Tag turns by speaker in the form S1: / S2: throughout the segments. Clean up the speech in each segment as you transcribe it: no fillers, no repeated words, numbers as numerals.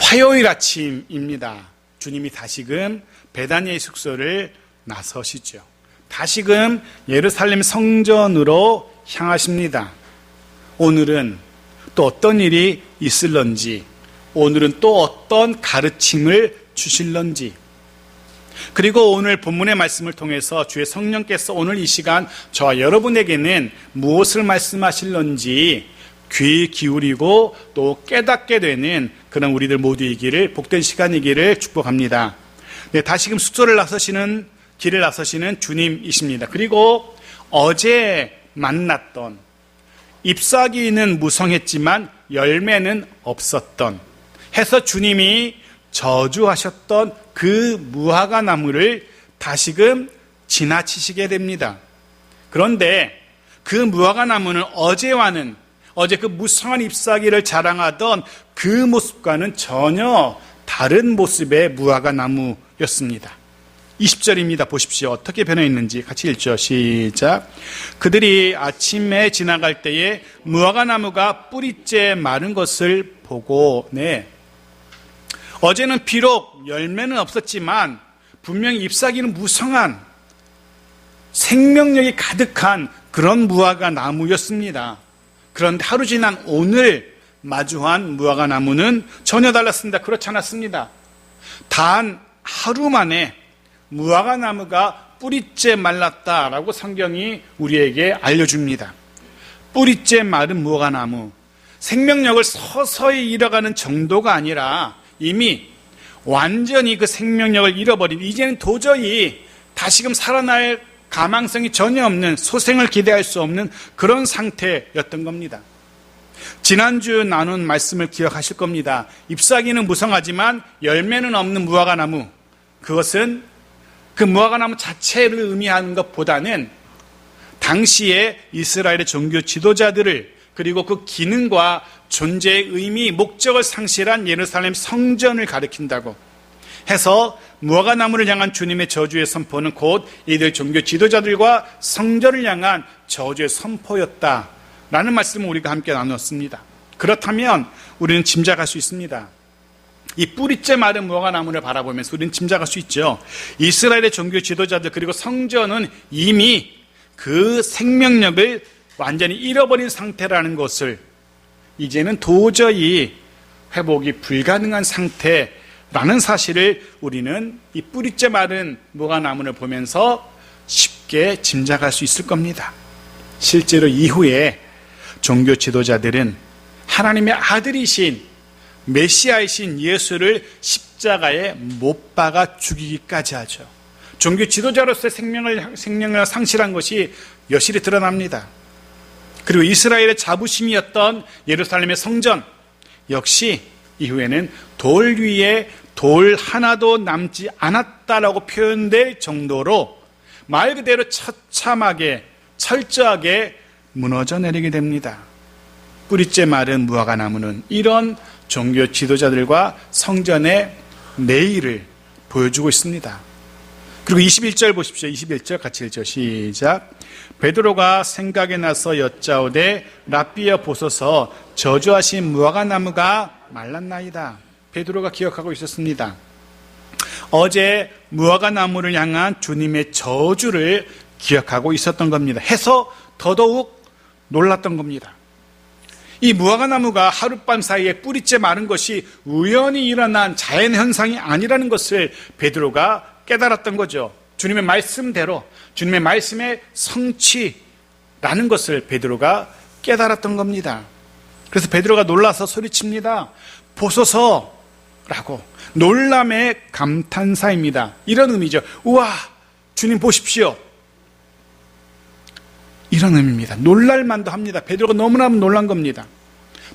S1: 화요일 아침입니다. 주님이 다시금 베다니의 숙소를 나서시죠. 다시금 예루살렘 성전으로 향하십니다. 오늘은 또 어떤 일이 있을런지, 오늘은 또 어떤 가르침을 주실런지, 그리고 오늘 본문의 말씀을 통해서 주의 성령께서 오늘 이 시간 저와 여러분에게는 무엇을 말씀하실런지 귀 기울이고 또 깨닫게 되는 그런 우리들 모두이기를, 복된 시간이기를 축복합니다. 네, 다시금 숙소를 나서시는, 길을 나서시는 주님이십니다. 그리고 어제 만났던, 잎사귀는 무성했지만 열매는 없었던, 해서 주님이 저주하셨던 그 무화과 나무를 다시금 지나치시게 됩니다. 그런데 그 무화과 나무는 어제 그 무성한 잎사귀를 자랑하던 그 모습과는 전혀 다른 모습의 무화과 나무였습니다. 20절입니다. 보십시오. 어떻게 변해 있는지 같이 읽죠. 시작. 그들이 아침에 지나갈 때에 무화과 나무가 뿌리째 마른 것을 보고, 어제는 비록 열매는 없었지만 분명히 잎사귀는 무성한 생명력이 가득한 그런 무화과 나무였습니다. 그런데 하루 지난 오늘 마주한 무화과 나무는 전혀 달랐습니다. 그렇지 않았습니다. 단 하루 만에 무화과 나무가 뿌리째 말랐다라고 성경이 우리에게 알려줍니다. 뿌리째 마른 무화과 나무, 생명력을 서서히 잃어가는 정도가 아니라 이미 완전히 그 생명력을 잃어버린, 이제는 도저히 다시금 살아날 가망성이 전혀 없는, 소생을 기대할 수 없는 그런 상태였던 겁니다. 지난주 나눈 말씀을 기억하실 겁니다. 잎사귀는 무성하지만 열매는 없는 무화과 나무, 그것은 그 무화과 나무 자체를 의미하는 것보다는 당시에 이스라엘의 종교 지도자들을, 그리고 그 기능과 존재의 의미, 목적을 상실한 예루살렘 성전을 가리킨다고 해서 무화과 나무를 향한 주님의 저주의 선포는 곧 이들 종교 지도자들과 성전을 향한 저주의 선포였다라는 말씀을 우리가 함께 나누었습니다. 그렇다면 우리는 짐작할 수 있습니다. 이 뿌리째 마른 무화과 나무를 바라보면서 우리는 짐작할 수 있죠. 이스라엘의 종교 지도자들 그리고 성전은 이미 그 생명력을 완전히 잃어버린 상태라는 것을, 이제는 도저히 회복이 불가능한 상태라는 사실을 우리는 이 뿌리째 마른 무화과 나무를 보면서 쉽게 짐작할 수 있을 겁니다. 실제로 이후에 종교 지도자들은 하나님의 아들이신 메시아이신 예수를 십자가에 못 박아 죽이기까지 하죠. 종교 지도자로서의 생명을 상실한 것이 여실히 드러납니다. 그리고 이스라엘의 자부심이었던 예루살렘의 성전 역시 이후에는 돌 위에 돌 하나도 남지 않았다라고 표현될 정도로 말 그대로 처참하게 철저하게 무너져 내리게 됩니다. 뿌리째 마른 무화과 나무는 이런 종교 지도자들과 성전의 내일을 보여주고 있습니다. 그리고 21절 보십시오. 21절 같이 읽죠. 시작. 베드로가 생각에 나서 여짜오되 랍비여 보소서 저주하신 무화과 나무가 말랐나이다. 베드로가 기억하고 있었습니다. 어제 무화과 나무를 향한 주님의 저주를 기억하고 있었던 겁니다. 해서 더더욱 놀랐던 겁니다. 이 무화과 나무가 하룻밤 사이에 뿌리째 마른 것이 우연히 일어난 자연현상이 아니라는 것을 베드로가 깨달았던 거죠. 주님의 말씀대로, 주님의 말씀의 성취라는 것을 베드로가 깨달았던 겁니다. 그래서 베드로가 놀라서 소리칩니다. 보소서라고, 놀람의 감탄사입니다. 이런 의미죠. 우와, 주님 보십시오. 이런 의미입니다. 놀랄만도 합니다. 베드로가 너무나 놀란 겁니다.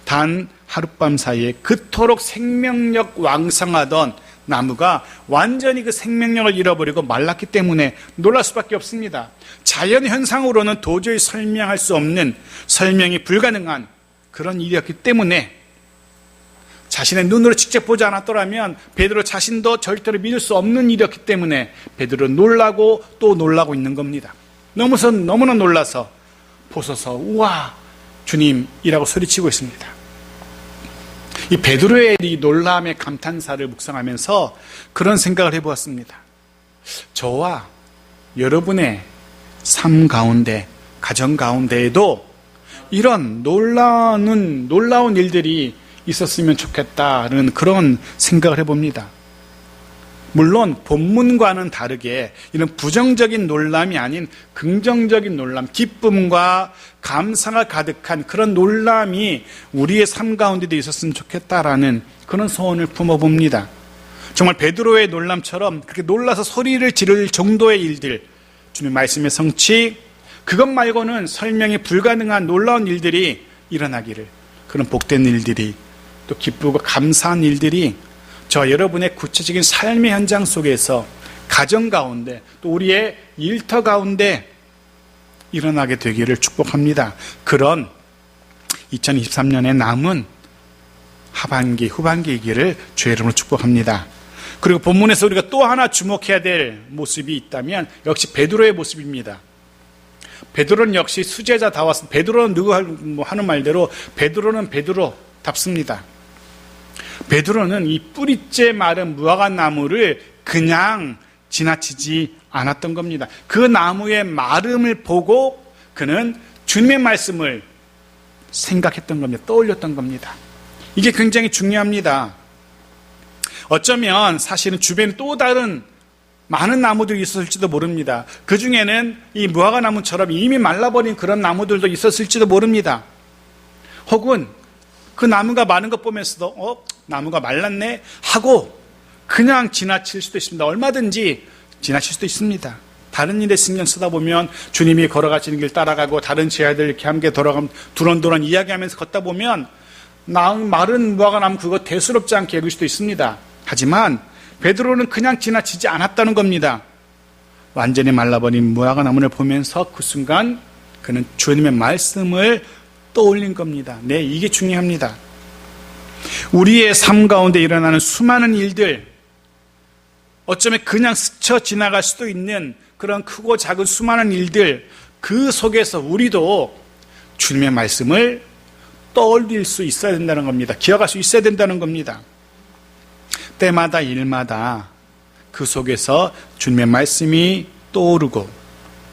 S1: 단 하룻밤 사이에 그토록 생명력 왕성하던 나무가 완전히 그 생명력을 잃어버리고 말랐기 때문에 놀랄 수밖에 없습니다. 자연현상으로는 도저히 설명할 수 없는, 설명이 불가능한 그런 일이었기 때문에, 자신의 눈으로 직접 보지 않았더라면 베드로 자신도 절대로 믿을 수 없는 일이었기 때문에 베드로는 놀라고 또 놀라고 있는 겁니다. 너무나 놀라서 보소서 우와 주님이라고 소리치고 있습니다. 이 베드로의 이 놀라움의 감탄사를 묵상하면서 그런 생각을 해보았습니다. 저와 여러분의 삶 가운데, 가정 가운데에도 이런 놀라운 일들이 있었으면 좋겠다는 그런 생각을 해봅니다. 물론 본문과는 다르게 이런 부정적인 놀람이 아닌 긍정적인 놀람, 기쁨과 감사가 가득한 그런 놀람이 우리의 삶 가운데도 있었으면 좋겠다라는 그런 소원을 품어봅니다. 정말 베드로의 놀람처럼 그렇게 놀라서 소리를 지를 정도의 일들, 주님 말씀의 성취, 그것 말고는 설명이 불가능한 놀라운 일들이 일어나기를, 그런 복된 일들이, 또 기쁘고 감사한 일들이 저 여러분의 구체적인 삶의 현장 속에서, 가정 가운데, 또 우리의 일터 가운데 일어나게 되기를 축복합니다. 그런 2023년의 남은 하반기, 후반기이기를 주의 이름으로 축복합니다. 그리고 본문에서 우리가 또 하나 주목해야 될 모습이 있다면 역시 베드로의 모습입니다. 베드로는 역시 수제자다웠습니다. 베드로는 누구 하는 말대로 베드로는 베드로답습니다. 베드로는 이 뿌리째 마른 무화과 나무를 그냥 지나치지 않았던 겁니다. 그 나무의 마름을 보고 그는 주님의 말씀을 생각했던 겁니다. 떠올렸던 겁니다. 이게 굉장히 중요합니다. 어쩌면 사실은 주변에 또 다른 많은 나무들이 있었을지도 모릅니다. 그 중에는 이 무화과 나무처럼 이미 말라버린 그런 나무들도 있었을지도 모릅니다. 혹은 그 나무가 마른 것 보면서도 나무가 말랐네 하고 그냥 지나칠 수도 있습니다. 얼마든지 지나칠 수도 있습니다. 다른 일에 신경 쓰다 보면 주님이 걸어가시는 길 따라가고 다른 제자들 이렇게 함께 돌아가면 두런두런 이야기하면서 걷다 보면 마른 무화과 나무 그거 대수롭지 않게 여길 수도 있습니다. 하지만 베드로는 그냥 지나치지 않았다는 겁니다. 완전히 말라버린 무화과 나무를 보면서 그 순간 그는 주님의 말씀을 떠올린 겁니다. 네, 이게 중요합니다. 우리의 삶 가운데 일어나는 수많은 일들, 어쩌면 그냥 스쳐 지나갈 수도 있는 그런 크고 작은 수많은 일들, 그 속에서 우리도 주님의 말씀을 떠올릴 수 있어야 된다는 겁니다. 기억할 수 있어야 된다는 겁니다. 때마다 일마다 그 속에서 주님의 말씀이 떠오르고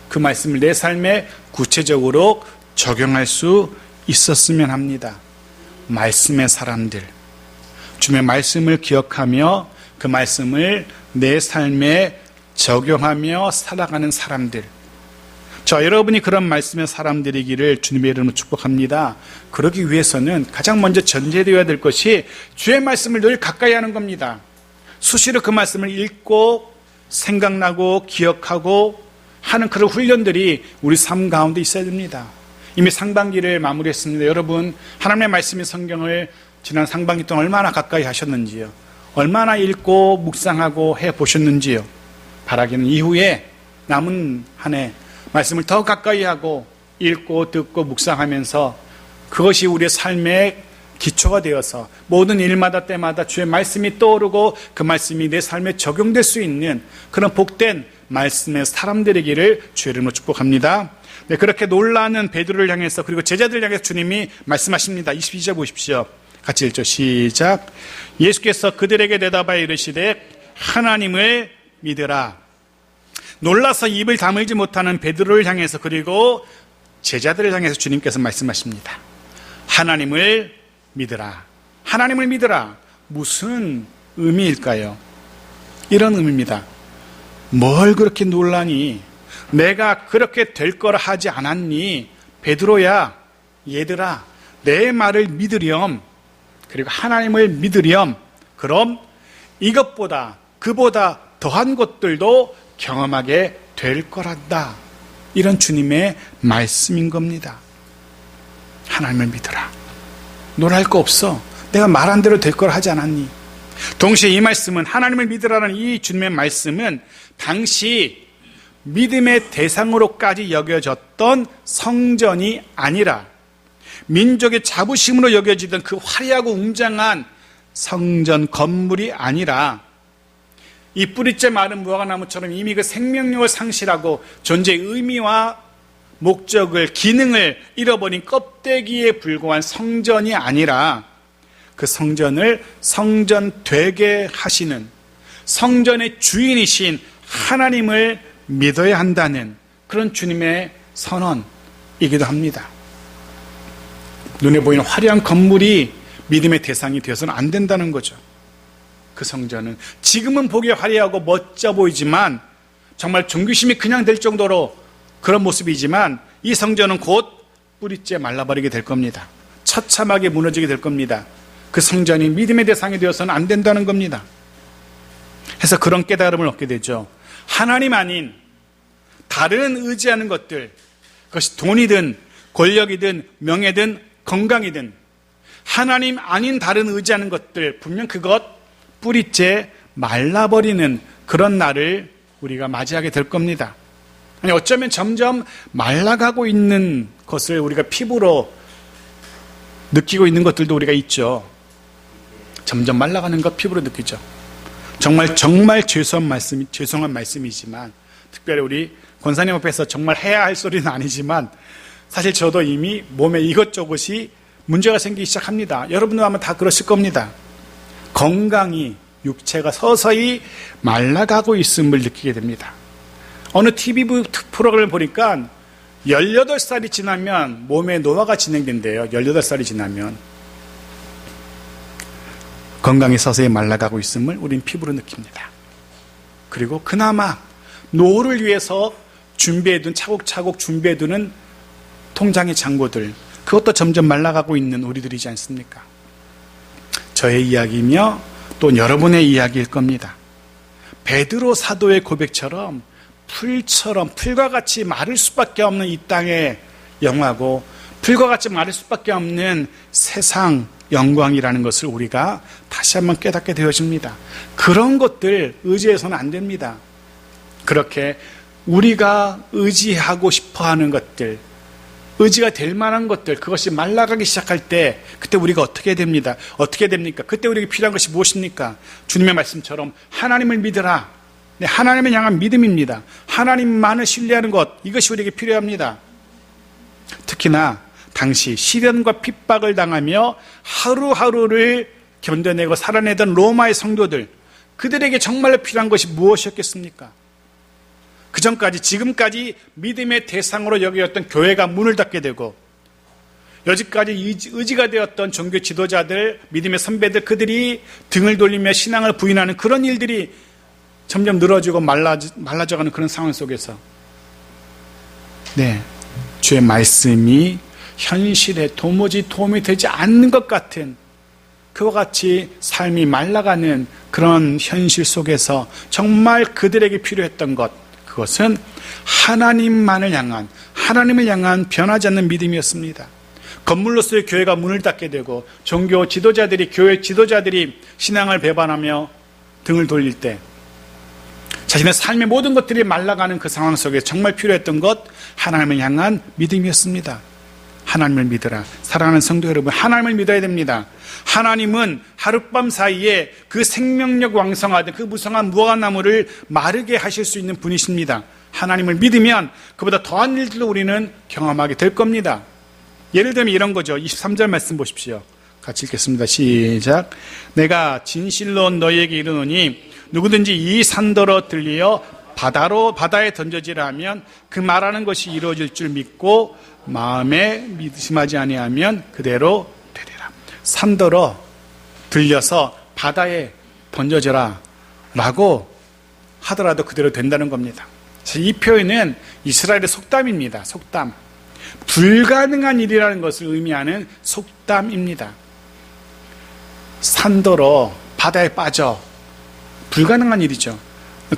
S1: 그 말씀을 내 삶에 구체적으로 적용할 수 있었으면 합니다. 말씀의 사람들, 주님의 말씀을 기억하며 그 말씀을 내 삶에 적용하며 살아가는 사람들, 저 여러분이 그런 말씀의 사람들이기를 주님의 이름으로 축복합니다. 그러기 위해서는 가장 먼저 전제되어야 될 것이 주의 말씀을 늘 가까이 하는 겁니다. 수시로 그 말씀을 읽고 생각나고 기억하고 하는 그런 훈련들이 우리 삶 가운데 있어야 됩니다. 이미 상반기를 마무리했습니다. 여러분, 하나님의 말씀의 성경을 지난 상반기 동안 얼마나 가까이 하셨는지요? 얼마나 읽고 묵상하고 해보셨는지요? 바라기는 이후에 남은 한 해 말씀을 더 가까이 하고 읽고 듣고 묵상하면서 그것이 우리의 삶의 기초가 되어서 모든 일마다 때마다 주의 말씀이 떠오르고 그 말씀이 내 삶에 적용될 수 있는 그런 복된 말씀의 사람들이기를 주의 이름으로 축복합니다. 네, 그렇게 놀라는 베드로를 향해서 그리고 제자들을 향해서 주님이 말씀하십니다. 22절 보십시오. 같이 읽죠. 시작. 예수께서 그들에게 대답하여 이르시되 하나님을 믿으라. 놀라서 입을 다물지 못하는 베드로를 향해서 그리고 제자들을 향해서 주님께서 말씀하십니다. 하나님을 믿으라. 하나님을 믿으라. 무슨 의미일까요? 이런 의미입니다. 뭘 그렇게 놀라니? 내가 그렇게 될 거라 하지 않았니? 베드로야, 얘들아, 내 말을 믿으렴. 그리고 하나님을 믿으렴. 그럼 이것보다 그보다 더한 것들도 경험하게 될 거란다. 이런 주님의 말씀인 겁니다. 하나님을 믿어라. 놀랄 거 없어. 내가 말한 대로 될 거라 하지 않았니? 동시에 이 말씀은, 하나님을 믿으라는 이 주님의 말씀은 당시 믿음의 대상으로까지 여겨졌던 성전이 아니라 민족의 자부심으로 여겨지던 그 화려하고 웅장한 성전 건물이 아니라 이 뿌리째 마른 무화과 나무처럼 이미 그 생명력을 상실하고 존재의 의미와 목적을, 기능을 잃어버린 껍데기에 불과한 성전이 아니라 그 성전을 성전 되게 하시는 성전의 주인이신 하나님을 믿어야 한다는 그런 주님의 선언이기도 합니다. 눈에 보이는 화려한 건물이 믿음의 대상이 되어서는 안 된다는 거죠. 그 성전은 지금은 보기에 화려하고 멋져 보이지만 정말 종교심이 그냥 될 정도로 그런 모습이지만 이 성전은 곧 뿌리째 말라버리게 될 겁니다. 처참하게 무너지게 될 겁니다. 그 성전이 믿음의 대상이 되어서는 안 된다는 겁니다. 그래서 그런 깨달음을 얻게 되죠. 하나님 아닌 다른 의지하는 것들, 그것이 돈이든 권력이든 명예든 건강이든 하나님 아닌 다른 의지하는 것들, 분명 그것 뿌리째 말라버리는 그런 날을 우리가 맞이하게 될 겁니다. 아니, 어쩌면 점점 말라가고 있는 것을 우리가 피부로 느끼고 있는 것들도 우리가 있죠. 점점 말라가는 것 피부로 느끼죠. 정말 죄송한 말씀이지만 특별히 우리 권사님 앞에서 정말 해야 할 소리는 아니지만 사실 저도 이미 몸에 이것저것이 문제가 생기기 시작합니다. 여러분도 아마 다 그러실 겁니다. 건강이, 육체가 서서히 말라가고 있음을 느끼게 됩니다. 어느 TV 프로그램을 보니까 18살이 지나면 몸에 노화가 진행된대요. 18살이 지나면 건강이 서서히 말라가고 있음을 우린 피부로 느낍니다. 그리고 그나마 노후를 위해서 차곡차곡 준비해두는 통장의 잔고들, 그것도 점점 말라가고 있는 우리들이지 않습니까? 저의 이야기이며 또 여러분의 이야기일 겁니다. 베드로 사도의 고백처럼 풀과 같이 마를 수밖에 없는 이 땅의 영화고 풀과 같이 마를 수밖에 없는 세상 영광이라는 것을 우리가 다시 한번 깨닫게 되어집니다. 그런 것들 의지해서는 안 됩니다. 그렇게 우리가 의지하고 싶어하는 것들, 의지가 될 만한 것들, 그것이 말라가기 시작할 때 그때 우리가 어떻게 됩니까? 그때 우리에게 필요한 것이 무엇입니까? 주님의 말씀처럼 하나님을 믿으라. 네, 하나님을 향한 믿음입니다. 하나님만을 신뢰하는 것, 이것이 우리에게 필요합니다. 특히나 당시 시련과 핍박을 당하며 하루하루를 견뎌내고 살아내던 로마의 성도들, 그들에게 정말로 필요한 것이 무엇이었겠습니까? 그전까지 지금까지 믿음의 대상으로 여겨졌던 교회가 문을 닫게 되고 여지까지 의지가 되었던 종교 지도자들, 믿음의 선배들, 그들이 등을 돌리며 신앙을 부인하는 그런 일들이 점점 늘어지고 말라져가는 그런 상황 속에서 주의 말씀이 현실에 도무지 도움이 되지 않는 것 같은 그와 같이 삶이 말라가는 그런 현실 속에서 정말 그들에게 필요했던 것, 그것은 하나님을 향한 변하지 않는 믿음이었습니다. 건물로서의 교회가 문을 닫게 되고 종교 지도자들이, 교회 지도자들이 신앙을 배반하며 등을 돌릴 때 자신의 삶의 모든 것들이 말라가는 그 상황 속에 정말 필요했던 것, 하나님을 향한 믿음이었습니다. 하나님을 믿으라. 사랑하는 성도 여러분, 하나님을 믿어야 됩니다. 하나님은 하룻밤 사이에 그 생명력 왕성하던 그 무성한 무화과나무를 마르게 하실 수 있는 분이십니다. 하나님을 믿으면 그보다 더한 일들도 우리는 경험하게 될 겁니다. 예를 들면 이런 거죠. 23절 말씀 보십시오. 같이 읽겠습니다. 시작. 내가 진실로 너희에게 이르노니 누구든지 이 산더러 들리어 바다에 던져지라 하면 그 말하는 것이 이루어질 줄 믿고 마음에 의심하지 아니하면 그대로 되리라. 산더러 들려서 바다에 던져져라 라고 하더라도 그대로 된다는 겁니다. 이 표현은 이스라엘의 속담입니다. 속담. 불가능한 일이라는 것을 의미하는 속담입니다. 산더러 바다에 빠져, 불가능한 일이죠.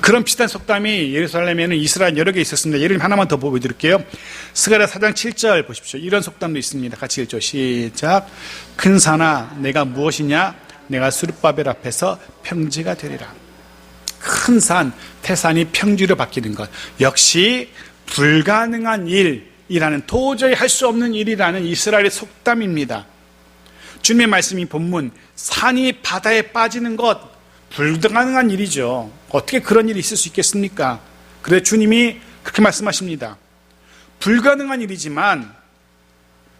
S1: 그런 비슷한 속담이 예루살렘에는 이스라엘 여러 개 있었습니다. 예를 들면 하나만 더 보여드릴게요. 스가랴 4장 7절 보십시오. 이런 속담도 있습니다. 같이 읽죠. 시작. 큰 산아 내가 무엇이냐? 내가 스룹바벨 앞에서 평지가 되리라. 큰 산, 태산이 평지로 바뀌는 것, 역시 불가능한 일이라는, 도저히 할 수 없는 일이라는 이스라엘의 속담입니다. 주님의 말씀이 본문, 산이 바다에 빠지는 것, 불가능한 일이죠. 어떻게 그런 일이 있을 수 있겠습니까? 그래서 주님이 그렇게 말씀하십니다. 불가능한 일이지만,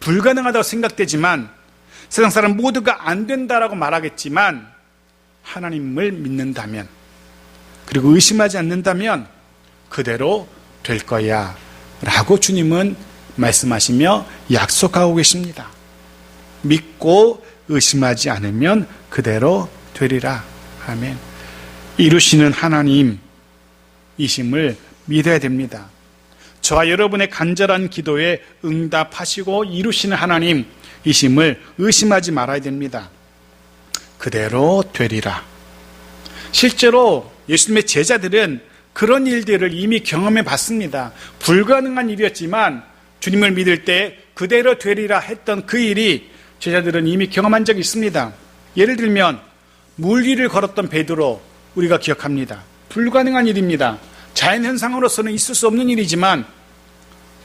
S1: 불가능하다고 생각되지만 세상 사람 모두가 안 된다라고 말하겠지만 하나님을 믿는다면, 그리고 의심하지 않는다면 그대로 될 거야 라고 주님은 말씀하시며 약속하고 계십니다. 믿고 의심하지 않으면 그대로 되리라. 아멘. 이루시는 하나님이심을 믿어야 됩니다. 저와 여러분의 간절한 기도에 응답하시고 이루시는 하나님이심을 의심하지 말아야 됩니다. 그대로 되리라. 실제로 예수님의 제자들은 그런 일들을 이미 경험해 봤습니다. 불가능한 일이었지만 주님을 믿을 때 그대로 되리라 했던 그 일이 제자들은 이미 경험한 적이 있습니다. 예를 들면 물 위를 걸었던 베드로 우리가 기억합니다. 불가능한 일입니다. 자연현상으로서는 있을 수 없는 일이지만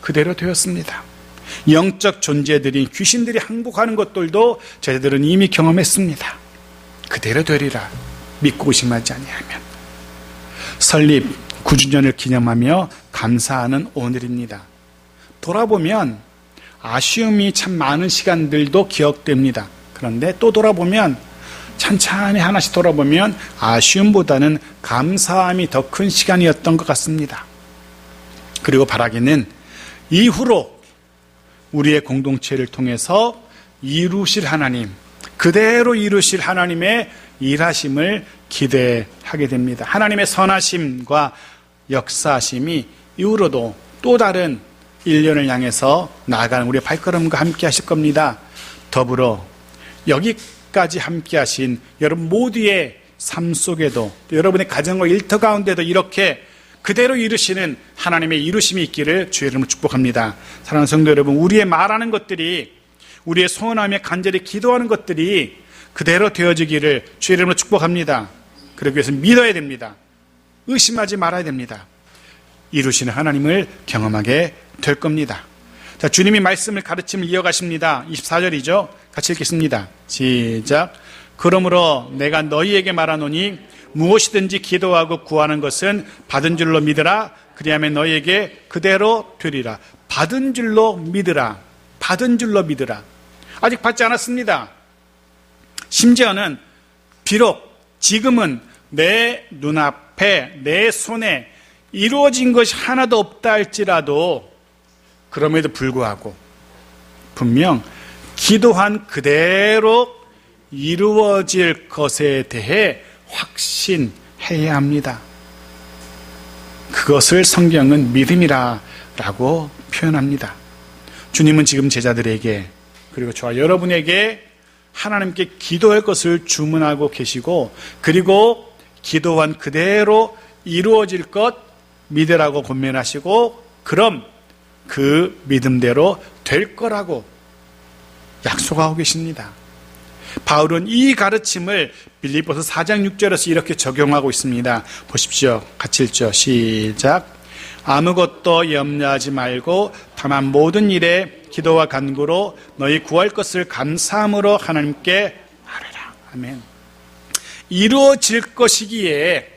S1: 그대로 되었습니다. 영적 존재들인 귀신들이 항복하는 것들도 제자들은 이미 경험했습니다. 그대로 되리라. 믿고 의심하지 아니하면. 설립 9주년을 기념하며 감사하는 오늘입니다. 돌아보면 아쉬움이 참 많은 시간들도 기억됩니다. 그런데 또 돌아보면, 찬찬히 하나씩 돌아보면 아쉬움보다는 감사함이 더 큰 시간이었던 것 같습니다. 그리고 바라기는 이후로 우리의 공동체를 통해서 이루실 하나님, 그대로 이루실 하나님의 일하심을 기대하게 됩니다. 하나님의 선하심과 역사하심이 이후로도 또 다른 1년을 향해서 나아가는 우리의 발걸음과 함께 하실 겁니다. 더불어 여기까지 함께 하신 여러분 모두의 삶 속에도, 또 여러분의 가정과 일터 가운데도 이렇게 그대로 이루시는 하나님의 이루심이 있기를 주의 이름으로 축복합니다. 사랑하는 성도 여러분, 우리의 말하는 것들이, 우리의 소원하며 간절히 기도하는 것들이 그대로 되어지기를 주의 이름으로 축복합니다. 그러기 위해서 믿어야 됩니다. 의심하지 말아야 됩니다. 이루시는 하나님을 경험하게 될 겁니다. 자, 주님이 말씀을 가르침을 이어가십니다. 24절이죠. 같이 읽겠습니다. 시작. 그러므로 내가 너희에게 말하노니 무엇이든지 기도하고 구하는 것은 받은 줄로 믿으라. 그리하면 너희에게 그대로 되리라. 받은 줄로 믿으라. 받은 줄로 믿으라. 아직 받지 않았습니다. 심지어는 비록 지금은 내 눈앞에, 내 손에 이루어진 것이 하나도 없다 할지라도 그럼에도 불구하고 분명 기도한 그대로 이루어질 것에 대해 확신해야 합니다. 그것을 성경은 믿음이라고 표현합니다. 주님은 지금 제자들에게, 그리고 저와 여러분에게 하나님께 기도할 것을 주문하고 계시고, 그리고 기도한 그대로 이루어질 것 믿으라고 권면하시고, 그럼 그 믿음대로 될 거라고 약속하고 계십니다. 바울은 이 가르침을 빌립보서 4장 6절에서 이렇게 적용하고 있습니다. 보십시오. 같이 읽죠. 시작. 아무것도 염려하지 말고 다만 모든 일에 기도와 간구로 너희 구할 것을 감사함으로 하나님께 아뢰라. 아멘. 이루어질 것이기에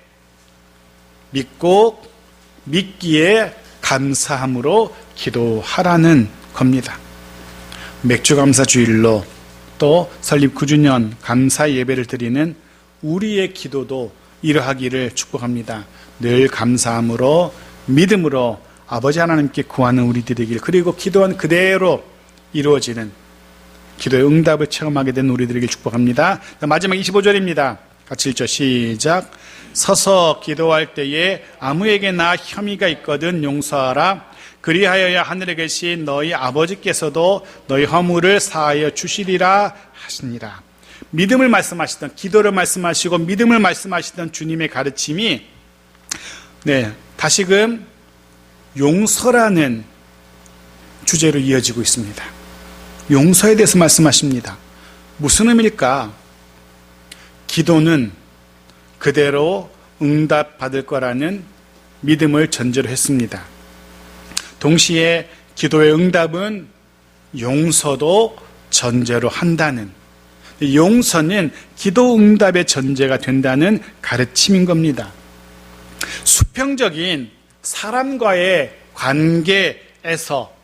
S1: 믿고 믿기에 감사함으로 기도하라는 겁니다. 맥주감사 주일로 또 설립 9주년 감사 예배를 드리는 우리의 기도도 이러하기를 축복합니다. 늘 감사함으로 믿음으로 아버지 하나님께 구하는 우리들이길, 그리고 기도한 그대로 이루어지는 기도의 응답을 체험하게 된 우리들에게 축복합니다. 마지막 25절입니다. 같이 읽죠. 시작. 서서 기도할 때에 아무에게나 혐의가 있거든 용서하라. 그리하여야 하늘에 계신 너희 아버지께서도 너희 허물을 사하여 주시리라 하시니라. 믿음을 말씀하시던, 기도를 말씀하시고 믿음을 말씀하시던 주님의 가르침이 다시금 용서라는 주제로 이어지고 있습니다. 용서에 대해서 말씀하십니다. 무슨 의미일까? 기도는 그대로 응답받을 거라는 믿음을 전제로 했습니다. 동시에 기도의 응답은 용서도 전제로 한다는, 용서는 기도 응답의 전제가 된다는 가르침인 겁니다. 수평적인 사람과의 관계에서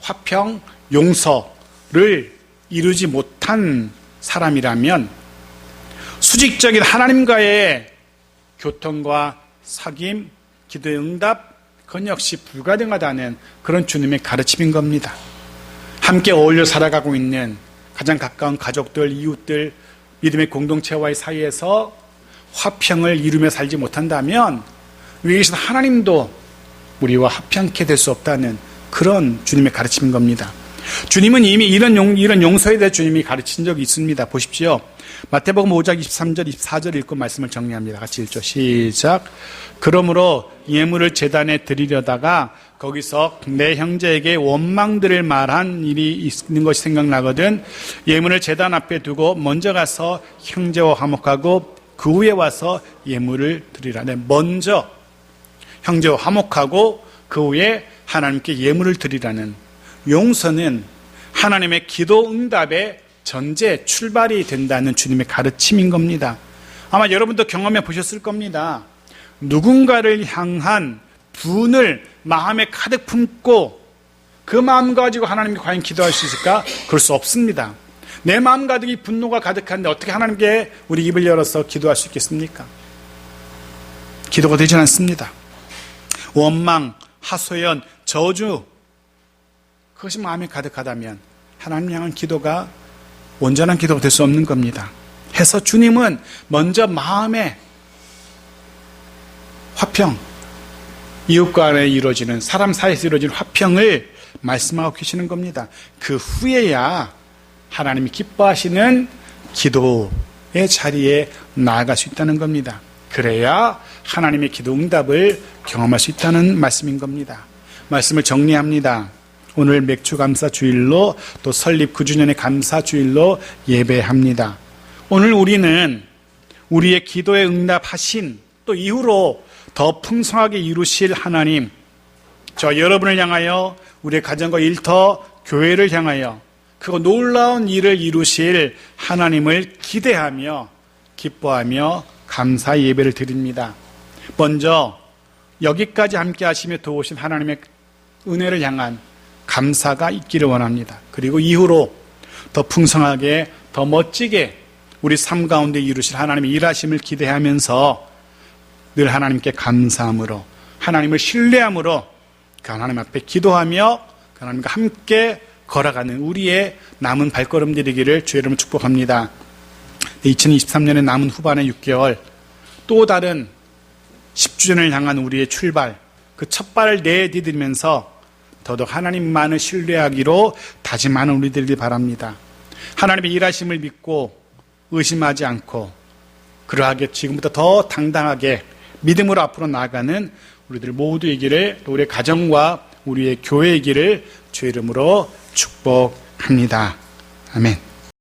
S1: 화평, 용서를 이루지 못한 사람이라면 수직적인 하나님과의 교통과 사귐, 기도의 응답, 그건 역시 불가능하다는 그런 주님의 가르침인 겁니다. 함께 어울려 살아가고 있는 가장 가까운 가족들, 이웃들, 믿음의 공동체와의 사이에서 화평을 이루며 살지 못한다면 위에 계신 하나님도 우리와 화평케 될 수 없다는 그런 주님의 가르침인 겁니다. 주님은 이미 이런 용서에 대해 주님이 가르친 적이 있습니다. 보십시오. 마태복음 5장 23절, 24절 읽고 말씀을 정리합니다. 같이 읽죠. 시작. 그러므로 예물을 제단에 드리려다가 거기서 내 형제에게 원망들을 말한 일이 있는 것이 생각나거든 예물을 제단 앞에 두고 먼저 가서 형제와 화목하고 그 후에 와서 예물을 드리라. 네, 먼저 형제와 화목하고 그 후에 하나님께 예물을 드리라는 용서는 하나님의 기도 응답의 전제 출발이 된다는 주님의 가르침인 겁니다. 아마 여러분도 경험해 보셨을 겁니다. 누군가를 향한 분을 마음에 가득 품고 그 마음 가지고 하나님께 과연 기도할 수 있을까? 그럴 수 없습니다. 내 마음 가득이 분노가 가득한데 어떻게 하나님께 우리 입을 열어서 기도할 수 있겠습니까? 기도가 되지 않습니다. 원망, 하소연, 저주, 그것이 마음에 가득하다면 하나님 향한 기도가 온전한 기도가 될 수 없는 겁니다. 해서 주님은 먼저 마음의 화평, 이웃과 간에 이루어지는 사람 사이에서 이루어지는 화평을 말씀하고 계시는 겁니다. 그 후에야 하나님이 기뻐하시는 기도의 자리에 나아갈 수 있다는 겁니다. 그래야 하나님의 기도 응답을 경험할 수 있다는 말씀인 겁니다. 말씀을 정리합니다. 오늘 맥주 감사 주일로 또 설립 9주년의 감사 주일로 예배합니다. 오늘 우리는 우리의 기도에 응답하신 또 이후로 더 풍성하게 이루실 하나님, 저 여러분을 향하여 우리의 가정과 일터 교회를 향하여 그 놀라운 일을 이루실 하나님을 기대하며 기뻐하며 감사 예배를 드립니다. 먼저 여기까지 함께 하시며 도우신 하나님의 은혜를 향한 감사가 있기를 원합니다. 그리고 이후로 더 풍성하게 더 멋지게 우리 삶 가운데 이루실 하나님의 일하심을 기대하면서 늘 하나님께 감사함으로 하나님을 신뢰함으로 그 하나님 앞에 기도하며 그 하나님과 함께 걸어가는 우리의 남은 발걸음 되기를 주의 이름으로 축복합니다. 2023년의 남은 후반의 6개월 또 다른 10주년을 향한 우리의 출발, 그 첫 발을 내디디면서 더더욱 하나님만을 신뢰하기로 다짐하는 우리들이 바랍니다. 하나님의 일하심을 믿고 의심하지 않고 그러하게 지금부터 더 당당하게 믿음으로 앞으로 나아가는 우리들 모두이기를, 또 우리의 가정과 우리의 교회이기를 주의 이름으로 축복합니다. 아멘.